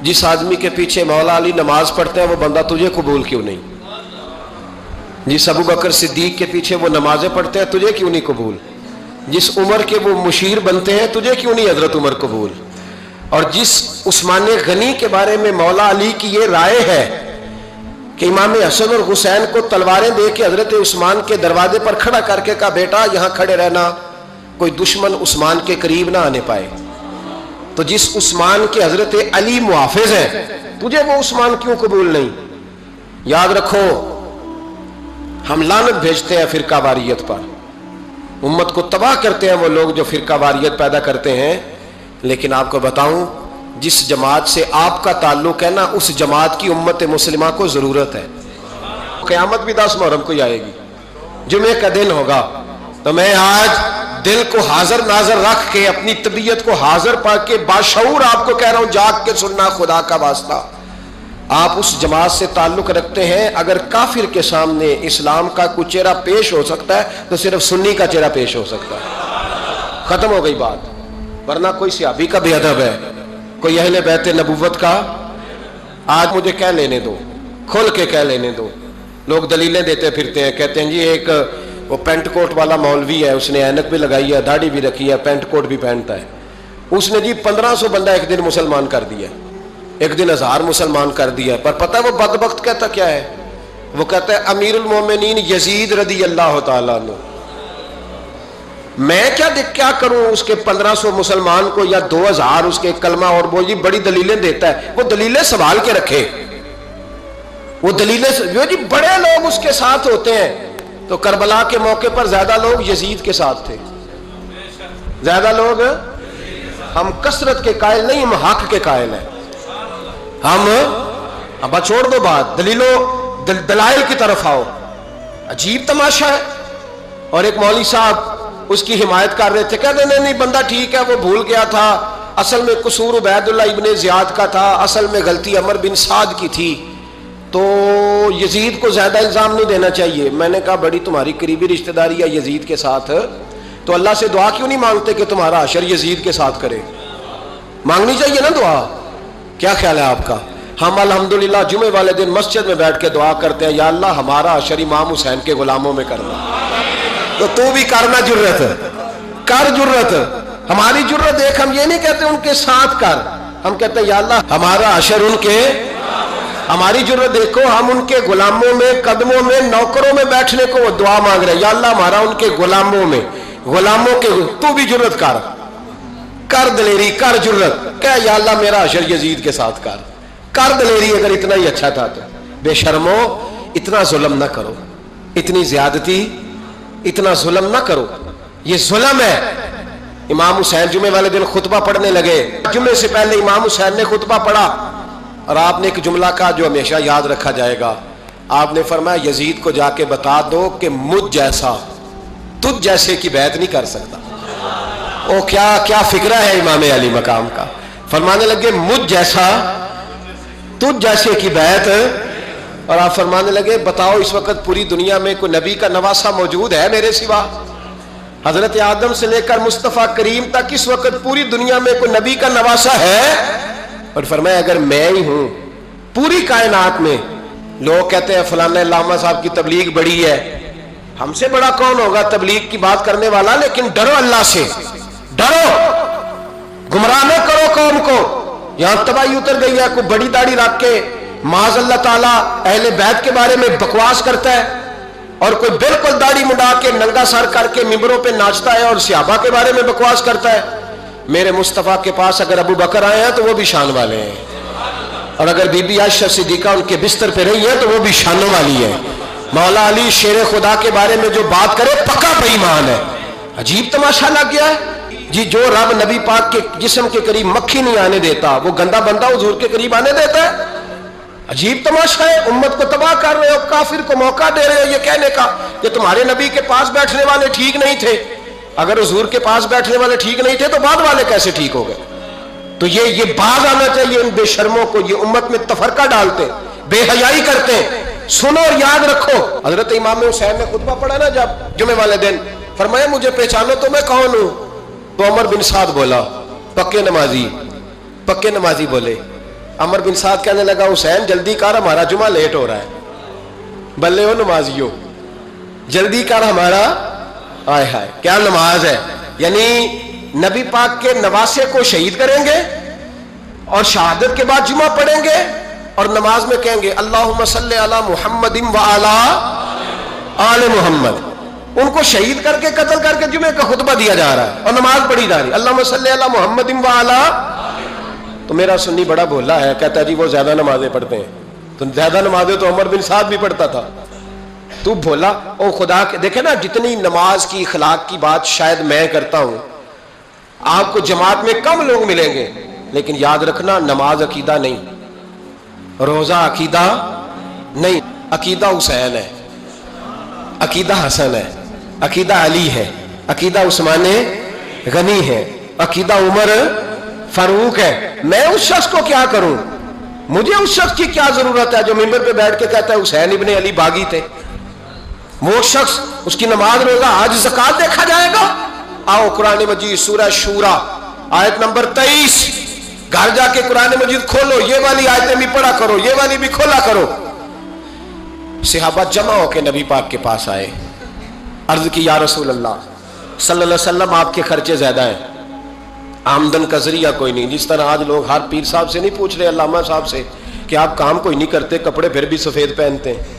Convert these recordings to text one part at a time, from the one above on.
जिस आदमी के पीछे मौला अली नमाज पढ़ते हैं वो बंदा तुझे कबूल क्यों नहीं? जिस अबू बकर सिद्दीक के पीछे वो नमाजें पढ़ते हैं तुझे क्यों नहीं कबूल? जिस उमर के वो मुशीर बनते हैं तुझे क्यों नहीं हजरत उमर कबूल? और जिस उस्मान गनी के बारे में मौला अली की ये राय है कि इमाम हसन और हुसैन को तलवारें दे के हजरत उस्मान के दरवाजे पर खड़ा करके कहा बेटा यहाँ खड़े रहना, कोई दुश्मन उस्मान के करीब ना आने पाए। तो जिस उस्मान के हजरत अली मुहाफिज हैं तुझे वो उस्मान क्यों कबूल नहीं? याद रखो, हम लानत भेजते हैं फिरका वारियत पर, उम्मत को तबाह करते हैं वो लोग जो फिरका वारियत पैदा करते हैं। लेकिन आपको बताऊं, जिस जमात से आपका ताल्लुक है ना, उस जमात की उम्मत मुस्लिमा को जरूरत है। क़यामत भी 10 मुहर्रम को ही आएगी, जुमे का दिन होगा। तो मैं आज दिल को हाजिर नाजर रख के, अपनी तबीयत को हाजिर पाके बाशऊर आपको कह रहा हूं, जाग के सुनना खुदा का वास्ता। आप उस जमात से ताल्लुक रखते हैं, अगर काफिर के सामने इस्लाम का कुछ चेहरा पेश हो सकता है तो सिर्फ सुन्नी का चेहरा पेश हो सकता है। खत्म हो गई बात। वरना कोई सहाबी का बेअदब है, कोई अहले बैत नबुव्वत का, आज मुझे कह लेने दो, खोल के कह लेने दो। लोग दलीलें देते फिरते हैं, कहते हैं जी एक वो पेंट कोट वाला मौलवी है, उसने ऐनक भी लगाई है, दाढ़ी भी रखी है, पेंट कोट भी पहनता है, उसने जी 1500 बंदा एक दिन मुसलमान कर दिया, एक दिन 1000 मुसलमान कर दिया। पर पता है वो बदबख्त कहता क्या है? वो कहता है अमीरुल मोमिनीन यजीद रदी अल्लाह ताला अन्हु, मैं क्या करूं उसके 1500 मुसलमान को या 2000 उसके कलमा, और वो जी बड़ी दलीलें देता है। वो दलीलें संभाल के रखे, वो दलीलें जो जी बड़े लोग उसके साथ होते हैं। तो करबला के मौके पर ज्यादा लोग यजीद के साथ थे, ज्यादा लोग, हम कसरत के कायल नहीं, हम हक के कायल हैं। हम अब छोड़ दो बात, दलाइल की तरफ आओ। अजीब तमाशा है। और एक मौलवी साहब उसकी हिमायत कर रहे थे, कहते नहीं बंदा ठीक है, वो भूल गया था, असल में कसूर उबैदुल्लाह इब्ने ज़ियाद का था, असल में गलती अमर बिन साद की थी, तो यजीद को ज्यादा इल्जाम नहीं देना चाहिए। मैंने कहा बड़ी तुम्हारी करीबी रिश्तेदारी है यजीद के साथ, तो अल्लाह से दुआ क्यों नहीं मांगते कि तुम्हारा हशर यजीद के साथ करे? मांगनी चाहिए ना दुआ। क्या ख्याल है आपका? हम अल्हम्दुलिल्लाह जुमे वाले दिन मस्जिद में बैठ के दुआ करते हैं, या अल्लाह हमारा हशर इमाम हुसैन के गुलामों में करना। तो तू भी करना, जुर्रत कर, जुर्रत हमारी जुर्रत देख। हम ये नहीं कहते उनके साथ कर, हम कहते हैं या अल्लाह हमारा हशर उनके, हमारी जुर्रत देखो, हम उनके गुलामों में, कदमों में, नौकरों में बैठने को वो दुआ मांग रहे हैं, या अल्लाह हमारा उनके गुलामों में, गुलामों के। तू भी जुर्रत कर दलेरी, कर जुर्रत, क्या या अल्लाह मेरा हशर यजीद के साथ कर दलेरी। अगर इतना ही अच्छा था तो बेशर्मो, इतना जुल्म ना करो, इतनी ज्यादती, इतना जुल्म ना करो, ये जुल्म है। इमाम हुसैन जुमे वाले दिन खुतबा पढ़ने लगे, जुमे से पहले इमाम हुसैन ने खुतबा पढ़ा और आपने एक जुमला कहा जो हमेशा याद रखा जाएगा। आपने फरमाया यजीद को जाके बता दो कि मुझ जैसा तुझ जैसे की बैत नहीं कर सकता। ओ क्या फिक्रा है इमाम अली मकाम का। फरमाने लगे मुझ जैसा तुझ जैसे की बैत, और आप फरमाने लगे बताओ इस वक्त पूरी दुनिया में कोई नबी का नवासा मौजूद है मेरे सिवा? हजरत आदम से लेकर मुस्तफा करीम तक इस वक्त पूरी दुनिया में कोई नबी का नवासा है? और फरमाया अगर मैं ही हूं पूरी कायनात में, लोग कहते हैं फलाना लामा साहब की तबलीग बड़ी है, हमसे बड़ा कौन होगा तबलीग की बात करने वाला? लेकिन डरो अल्लाह से, डरो, गुमराह न करो कौम को। यहां तबाही उतर गई है, कोई बड़ी दाढ़ी रख के माज अल्लाह ताला अहले बैत के बारे में बकवास करता है, और कोई बिल्कुल दाढ़ी मुड़ा के नंगा सर करके मिंबरों पे नाचता है और सहाबा के बारे में बकवास करता है। मेरे मुस्तफा के पास अगर अबू बकर आए हैं तो वो भी शान वाले हैं, और अगर बीबी आयशा सिद्दीका उनके बिस्तर पे रही है तो वो भी शानों वाली है। मौला अली शेर खुदा के बारे में जो बात करे पक्का बेईमान है। अजीब तमाशा लग गया है जी। जो रब नबी पाक के जिस्म के करीब मक्खी नहीं आने देता, वो गंदा बंदा हुजूर के करीब आने देता है? अजीब तमाशा है। उम्मत को तबाह कर रहे हो, काफिर को मौका दे रहे हो ये कहने का कि तुम्हारे नबी के पास बैठने वाले ठीक नहीं थे। अगर हुजूर के पास बैठने वाले ठीक नहीं थे तो बाद वाले कैसे ठीक हो गए? तो ये बाज आना चाहिए इन बेशर्मों को। ये उम्मत में तफरका डालते, बेहयाई करते। सुनो और याद रखो, हजरत इमाम हुसैन ने खुतबा पढ़ा ना जब जुमे वाले दिन, फरमाया मुझे पहचानो तो मैं कौन हूं? तो उमर बिन साद बोला पक्के नमाजी बोले। عمر بن سعد کہنے لگا حسین جلدی کر ہمارا جمعہ لیٹ ہو رہا ہے. بلے ہو نمازیو جلدی کر ہمارا. آئے ہائے کیا نماز ہے. یعنی نبی پاک کے نواسے کو شہید کریں گے اور شہادت کے بعد جمعہ پڑھیں گے اور نماز میں کہیں گے اللہم صلی علی محمد وعلی آل محمد. ان کو شہید کر کے قتل کر کے جمعے کا خطبہ دیا جا رہا ہے اور نماز پڑھی جا رہی ہے اللہم صلی علی محمد وعلی. تو میرا سنی بڑا بھولا ہے, کہتا ہے جی وہ زیادہ نمازیں پڑھتے ہیں. تو زیادہ نمازیں تو عمر بن سعد بھی پڑھتا تھا. تو بھولا او خدا کے. دیکھیں نا جتنی نماز کی اخلاق کی بات شاید میں کرتا ہوں, آپ کو جماعت میں کم لوگ ملیں گے, لیکن یاد رکھنا نماز عقیدہ نہیں, روزہ عقیدہ نہیں. عقیدہ حسین ہے, عقیدہ حسن ہے, عقیدہ علی ہے, عقیدہ عثمان غنی ہے, عقیدہ عمر فاروق ہے. میں اس شخص کو کیا کروں, مجھے اس شخص کی کیا ضرورت ہے جو ممبر پہ بیٹھ کے کہتا ہے حسین ابن علی باغی تھے. وہ شخص, اس کی نماز روزہ حج زکات دیکھا جائے گا. آؤ قرآن مجید سورہ شورا آیت نمبر 23, گھر جا کے قرآن مجید کھولو, یہ والی آیتیں بھی پڑھا کرو, یہ والی بھی کھولا کرو. صحابہ جمع ہو کے نبی پاک کے پاس آئے, عرض کی یا رسول اللہ صلی اللہ علیہ وسلم آپ کے خرچے زیادہ ہیں, آمدن کا ذریعہ کوئی نہیں. جس طرح آج لوگ ہر پیر صاحب سے نہیں پوچھ رہے, علامہ صاحب سے, کہ آپ کام کوئی نہیں کرتے, کپڑے پھر بھی سفید پہنتے ہیں,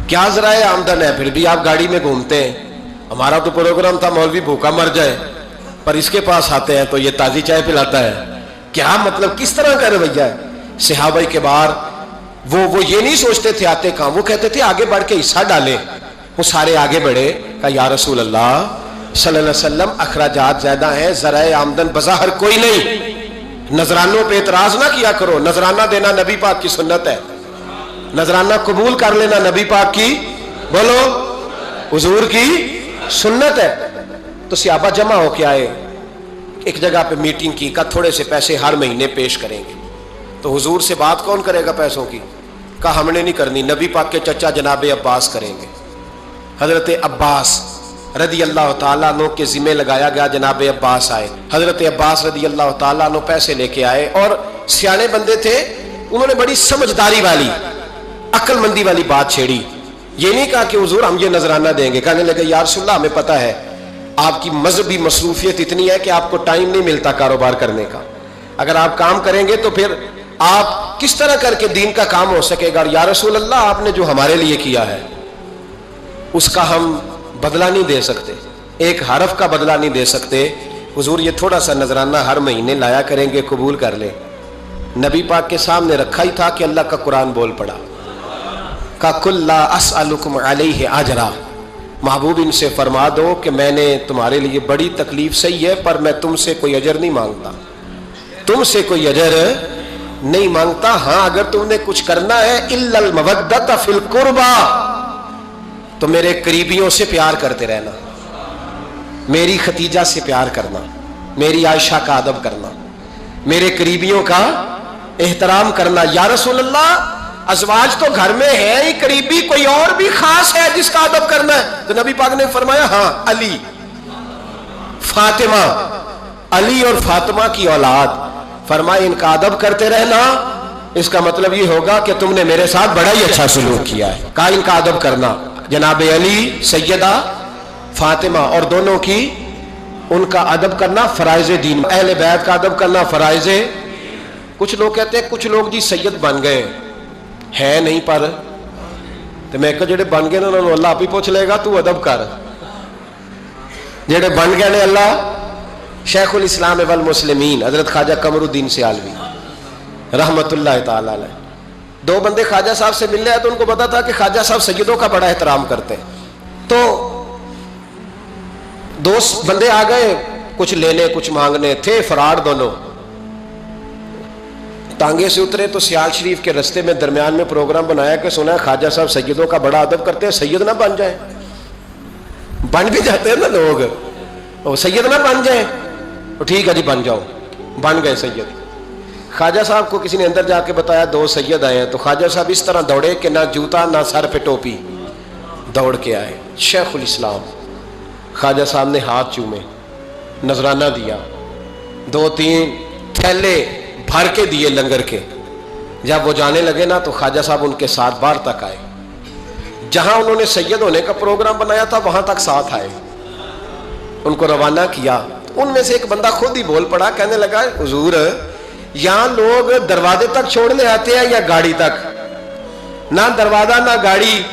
کیا ذرائع آمدن ہے, پھر بھی آپ گاڑی میں گھومتے ہیں. ہمارا تو پروگرام تھا مولوی بھوکا مر جائے, پر اس کے پاس آتے ہیں تو یہ تازی چائے پلاتا ہے. کیا مطلب, کس طرح کا رویہ ہے. صحابہ کے بار وہ یہ نہیں سوچتے تھے آتے کہاں, وہ کہتے تھے آگے بڑھ کے حصہ ڈالیں. وہ سارے آگے بڑھے, کہا یا رسول اللہ صلی اللہ علیہ وسلم اخراجات زیادہ ہیں, ذرائع آمدن بظاہر کوئی نہیں. نذرانوں پہ اعتراض نہ کیا کرو, نذرانہ دینا نبی پاک کی سنت ہے, نذرانہ قبول کر لینا نبی پاک کی, بولو, حضور کی سنت ہے. تو صحابہ جمع ہو کے آئے, ایک جگہ پہ میٹنگ کی, کہا تھوڑے سے پیسے ہر مہینے پیش کریں گے. تو حضور سے بات کون کرے گا پیسوں کی, کہا ہم نے نہیں کرنی, نبی پاک کے چچا جناب عباس کریں گے. حضرت عباس رضی اللہ تعالیٰ عنہ کے ذمہ لگایا گیا. جناب عباس آئے, حضرت عباس رضی اللہ تعالیٰ عنہ پیسے لے کے آئے, اور سیانے بندے تھے, انہوں نے بڑی سمجھداری والی عقل مندی والی بات چھیڑی. یہ نہیں کہا کہ حضور ہم یہ نذرانہ دیں گے, کہنے لگے یا رسول اللہ ہمیں پتہ ہے آپ کی مذہبی مصروفیت اتنی ہے کہ آپ کو ٹائم نہیں ملتا کاروبار کرنے کا, اگر آپ کام کریں گے تو پھر آپ کس طرح کر کے دین کا کام ہو سکے گا. یا رسول اللہ آپ نے جو ہمارے لیے کیا ہے اس کا ہم بدلہ نہیں دے سکتے, ایک حرف کا بدلہ نہیں دے سکتے. حضور یہ تھوڑا سا نذرانہ ہر مہینے لایا کریں گے, قبول کر لیں. نبی پاک کے سامنے رکھا ہی تھا کہ اللہ کا قرآن بول پڑا, کا کل لا اسألکم علیہ اجرا, محبوب ان سے فرما دو کہ میں نے تمہارے لیے بڑی تکلیف سہی ہے, پر میں تم سے کوئی اجر نہیں مانگتا, تم سے کوئی اجر نہیں مانگتا. ہاں اگر تم نے کچھ کرنا ہے الا المودۃ فی القربى, تو میرے قریبیوں سے پیار کرتے رہنا, میری ختیجہ سے پیار کرنا, میری عائشہ کا ادب کرنا, میرے قریبیوں کا احترام کرنا. یا رسول اللہ ازواج تو گھر میں ہے ہی, قریبی کوئی اور بھی خاص ہے جس کا ادب کرنا ہے؟ تو نبی پاک نے فرمایا ہاں علی, فاطمہ, علی اور فاطمہ کی اولاد. فرمایا ان کا ادب کرتے رہنا, اس کا مطلب یہ ہوگا کہ تم نے میرے ساتھ بڑا ہی اچھا سلوک کیا ہے. کہا ان کا ادب کرنا, جناب علی, سیدہ فاطمہ, اور دونوں کی ان کا ادب کرنا فرائض دین, اہل بیت کا ادب کرنا فرائض. کچھ لوگ کہتے ہیں کچھ لوگ جی سید بن گئے ہے نہیں, پر تو میں کہ جڑے بن گئے انہوں نے اللہ آپ ہی پوچھ لے گا, تو ادب کر. جڑے بن گئے نے اللہ, شیخ الاسلام والمسلمین حضرت خواجہ قمر الدین سیالوی رحمت اللہ تعالی علیہ, دو بندے خواجہ صاحب سے ملنے آئے تو ان کو پتا تھا کہ خواجہ صاحب سیدوں کا بڑا احترام کرتے ہیں. تو دو بندے آ گئے, کچھ لینے کچھ مانگنے تھے, فراڈ دونوں. ٹانگے سے اترے تو سیال شریف کے رستے میں درمیان میں پروگرام بنایا کہ سنا ہے خواجہ صاحب سیدوں کا بڑا ادب کرتے ہیں, سید نہ بن جائیں. بن بھی جاتے ہیں نا لوگ, سید نہ بن جائیں, تو ٹھیک ہے جی بن جاؤ. بن گئے سید. خواجہ صاحب کو کسی نے اندر جا کے بتایا دو سید آئے ہیں, تو خواجہ صاحب اس طرح دوڑے کہ نہ جوتا نہ سر پہ ٹوپی, دوڑ کے آئے. شیخ الاسلام خواجہ صاحب نے ہاتھ چومے, نذرانہ دیا, 2-3 تھیلے भर के दिए लंगर के। जब वो जाने लगे ना तो ख्वाजा साहब उनके साथ बाहर तक आए, जहां उन्होंने सैयद होने का प्रोग्राम बनाया था वहां तक साथ आए, उनको रवाना किया। उनमें से एक बंदा खुद ही बोल पड़ा, कहने लगा हुजूर यहाँ लोग दरवाजे तक छोड़ने आते हैं या गाड़ी तक? ना दरवाजा ना गाड़ी,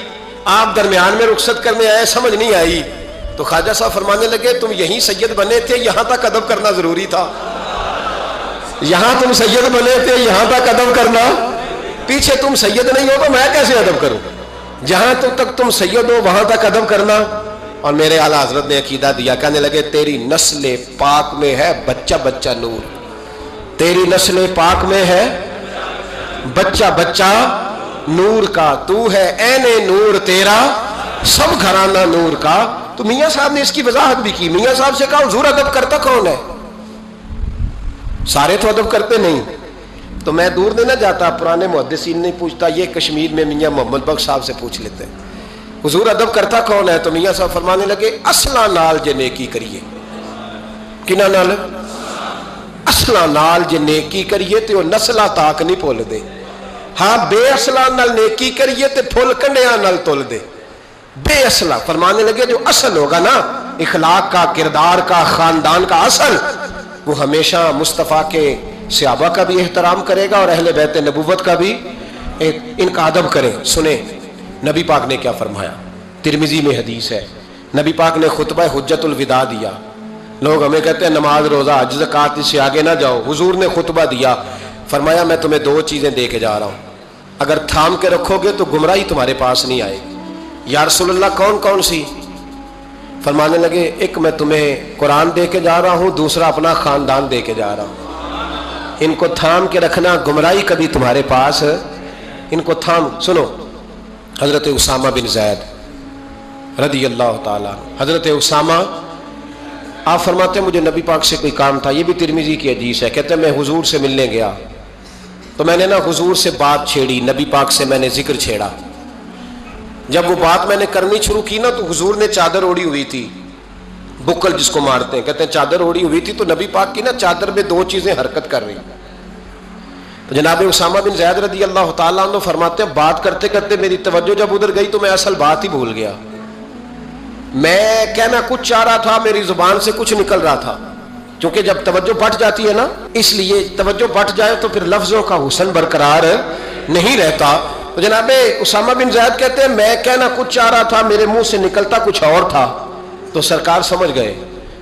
आप दरमियान में रुखसत करने आए, समझ नहीं आई। तो ख्वाजा साहब फरमाने लगे तुम यहीं सैयद बने थे, यहां तक अदब करना जरूरी था। यहां तुम सैयद बने थे, यहां तक अदब करना, पीछे तुम सैयद नहीं हो तो मैं कैसे अदब करूं? जहां तक तुम सैयद हो वहां तक अदब करना। और मेरे आला हजरत ने अकीदा दिया, कहने लगे तेरी नस्ल पाक में है बच्चा बच्चा नूर, तेरी नस्ल पाक में है बच्चा बच्चा नूर का, तू है ऐने नूर तेरा सब घराना नूर का। तो मियां साहब ने इसकी वजाहत भी की। मियां साहब से कहा हुजूर अदब करता कौन है? सारे तो अदब करते नहीं। तो मैं दूर नहीं ना जाता, पुराने मुहद्दिसीन नहीं पूछता, ये कश्मीर में मियां मोहम्मद बख्श साहब से पूछ लेते हैं हुजूर अदब करता कौन है? तो मियां साहब फरमाने लगे असला नाल जे नेकी करिए। किना नाल? असला नाल जे नेकी करिए तो नस्ला ताक नहीं भुल दे। हाँ बेअसला नाल नेकी करिए तो फुल कंडिया नाल तुल दे। बेअसला फरमाने लगे जो असल होगा ना इखलाक का, किरदार का, खानदान का असल, वो हमेशा मुस्तफ़ा के सहाबा का भी एहतराम करेगा और अहले बैत नबूवत का भी इनका अदब करे। सुने नबी पाक ने क्या फरमाया, तिरमिजी में हदीस है, नबी पाक ने खुतबा हुज्जतुल विदा दिया। लोग हमें कहते हैं नमाज रोजा हज ज़कात इससे आगे ना जाओ, हुजूर ने खुतबा दिया, फरमाया मैं तुम्हें दो चीजें दे के जा रहा हूं, अगर थाम के रखोगे तो गुमराही तुम्हारे पास नहीं आएगी। या रसूलल्लाह कौन कौन सी? फरमाने लगे एक मैं तुम्हें कुरान दे के जा रहा हूं, दूसरा अपना खानदान दे के जा रहा हूं। इनको थाम के रखना, गुमराही कभी तुम्हारे पास, इनको थाम। सुनो हजरत उसामा बिन ज़ैद रदी अल्लाह ताला, हजरत उसामा आप फरमाते मुझे नबी पाक से कोई काम था, ये भी तिरमिजी की हदीस है। कहते मैं हुजूर से मिलने गया तो मैंने ना हुजूर से बात छेड़ी, नबी पाक से मैंने जिक्र छेड़ा। जब वो बात मैंने करनी शुरू की ना तो हुजूर ने चादर ओढ़ी हुई थी, बुक्कल जिसको मारते हैं, कहते हैं चादर ओढ़ी हुई थी। तो नबी पाक की ना चादर में दो चीजें हरकत कर रही। तो जनाब उसामा बिन ज़ैद रदी अल्लाह ताला अन्हु फरमाते हैं बात करते करते मेरी तवज्जो जब उधर गई तो मैं असल बात ही भूल गया। मैं कहना कुछ चाह रहा था, मेरी जुबान से कुछ निकल रहा था, क्योंकि जब तवज्जो बट जाती है ना, इसलिए तवज्जो बट जाए तो फिर लफ्जों का हुस्न बरकरार नहीं रहता। तो जनाब उसामा बिन ज़ैद कहते हैं मैं कहना कुछ चाह रहा था, मेरे मुंह से निकलता कुछ और था। तो सरकार समझ गए।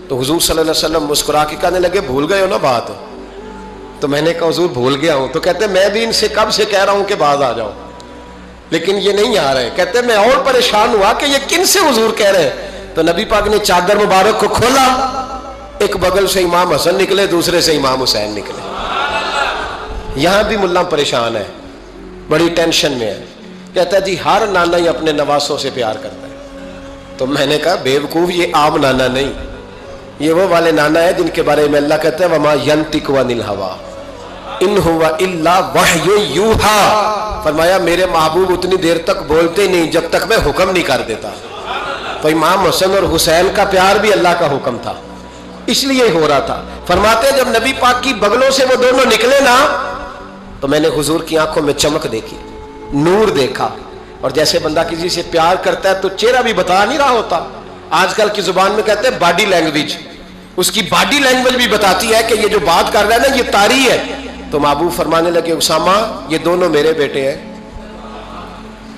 तो हुजूर सल्लल्लाहु अलैहि वसल्लम मुस्कुरा के कहने लगे भूल गए हो ना बात? तो मैंने कहा हुजूर भूल गया हूं। तो कहते मैं भी इनसे कब से कह रहा हूं कि बाज आ जाओ, लेकिन ये नहीं आ रहे। कहते मैं और परेशान हुआ कि ये किन से हुजूर कह रहे हैं। तो नबी पाक ने चादर मुबारक को खोला, एक बगल से इमाम हसन निकले, दूसरे से इमाम हुसैन निकले। यहां भी मुल्ला परेशान है, बड़ी टेंशन में है। कहता है जी हर नाना ही अपने नवासों से प्यार करता है। तो मैंने कहा बेवकूफ, ये आम नाना नहीं, ये वो वाले नाना है जिनके बारे में अल्लाह कहता है वमा यंतिकु अनिल हवा इन हुवा इल्ला वह्यु यूहा। फरमाया मेरे महबूब उतनी देर तक बोलते नहीं जब तक मैं हुक्म नहीं कर देता। तो इमाम हसन और हुसैन का प्यार भी अल्लाह का हुक्म था, इसलिए हो रहा था। फरमाते जब नबी पाक की बगलों से वो दोनों निकले ना तो मैंने हुजूर की आंखों में चमक देखी, नूर देखा। और जैसे बंदा किसी से प्यार करता है तो चेहरा भी बता नहीं रहा होता। आजकल की जुबान में कहते हैं बॉडी लैंग्वेज, उसकी बॉडी लैंग्वेज भी बताती है कि ये जो बात कर रहा है ना ये तारी है। तो महबूब फरमाने लगे उसामा ये दोनों मेरे बेटे हैं,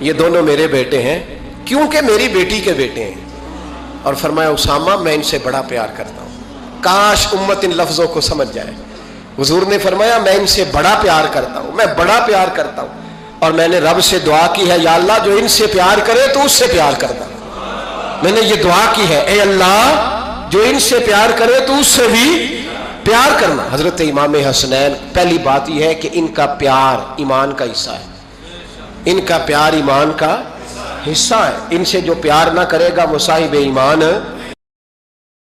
ये दोनों मेरे बेटे हैं क्योंकि मेरी बेटी के बेटे हैं। और फरमाया उसामा मैं इनसे बड़ा प्यार करता हूं, काश उम्मत इन लफ्जों को समझ जाए। हुजूर ने फरमाया मैं इनसे बड़ा प्यार करता हूं, मैं बड़ा प्यार करता हूं। और मैंने रब से दुआ की है या अल्लाह जो इनसे प्यार करे तो उससे प्यार करता। मैंने ये दुआ की है ए अल्लाह जो इनसे प्यार करे तो उससे भी प्यार करना। हजरत इमाम हसनैन पहली बात यह है कि इनका प्यार ईमान का हिस्सा है, इनका प्यार ईमान का हिस्सा है। इनसे जो प्यार ना करेगा वो साहिब ईमान